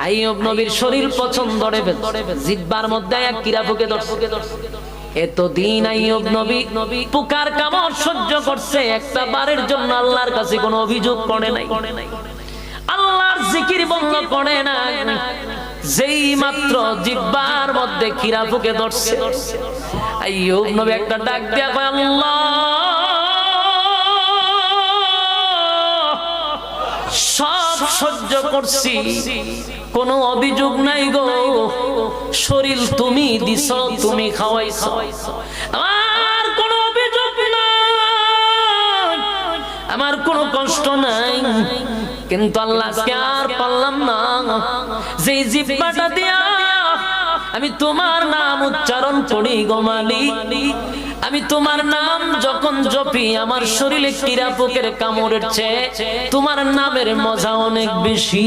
আইয়ুব নবীর শরীর পছন্দ করে জিহ্বার মধ্যে এক কীড়া ফুঁকে ধরছে। এতদিন আইয়ুব নবী পোকার কামড় সহ্য করছে, একটা বারের জন্য আল্লাহর কাছে কোনো অভিযোগ করে নাই, আল্লাহর জিকির বন্ধ করে না। যেই মাত্র জিহ্বার মধ্যে কীড়া ফুঁকে ধরছে, আইয়ুব নবী একটা ডাক দিয়া কয়, আল্লাহ সব সহ্য করছি, কোনো অভিযোগ নাই গো, শরীর তুমি দিছ, তুমি খাওয়াইছ, আমার কোনো অভিযোগ নাই, আমার কোনো কষ্ট নাই। কিন্তু আল্লাহ আজকে আর পারলাম না, যে জিহ্বাটা দিয়া আমি তোমার নাম উচ্চারণ করি গো মালিক, আমি তোমার নাম যখন জপি আমার শরীরে কীড়া পোকের কামড়ের চেয়ে তোমার নামের মজা অনেক বেশি।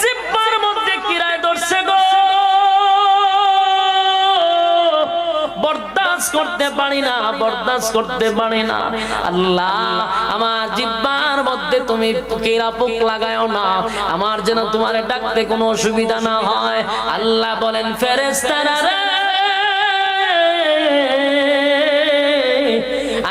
জিহ্বার মধ্যে কীড়ায় ধরছে গো, বরদাস্ত করতে পারি না, বরদাস্ত করতে পারি না। আল্লাহ আমার জিহ্বার মধ্যে তুমি কীড়া পোক লাগায়ও না, আমার যেন তোমার ডাকতে কোনো অসুবিধা না হয়। আল্লাহ বলেন, ফেরেশতারা রে,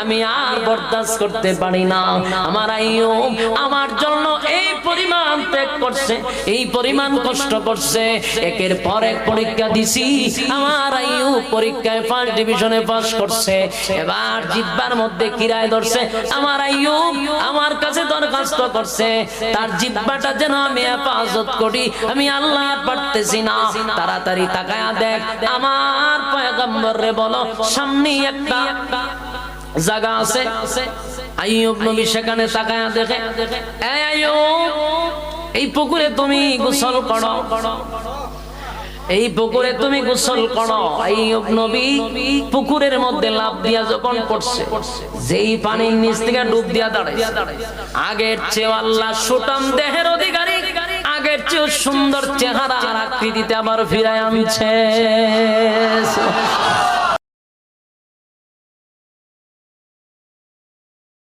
আমি আর বরদাস্ত করতে পারি না। আমার আইয়ুব আমার জন্য এই পরিমাণ ত্যাগ করছে, এই পরিমাণ কষ্ট করছে, একের পর এক পরীক্ষা দিছি, আমার আইয়ুব পরীক্ষায় ফার্স্ট ডিভিশনে পাস করছে। এবার জিহ্বার মধ্যে কীড়ায় ধরছে, আমার আইয়ুব আমার কাছে দরখাস্ত করছে তার জিহ্বাটা যেন আমি হেফাজত করি, আমি আল্লাহ পারতেছি না। তাড়াতাড়ি তাকায়া দেখ, আমার পয়গম্বর রে বলো সামনে একটা জায়গা আছে। আইয়ুব নবী সেখানে তাকায়া দেখে, এই আইয়ুব এই পুকুরে তুমি গোসল করো, এই পুকুরে তুমি গোসল করো। আইয়ুব নবী পুকুরের মধ্যে লাফ দিয়া যখন পড়ছে, যেই পানির নিচ থেকে ডুব দিয়া দাঁড়াইছে, আগের চেয়ে আল্লাহ সুঠাম দেহের অধিকারী, আগের চেয়ে সুন্দর চেহারা আর আকৃতিতে আবার ফিরায় আনছে।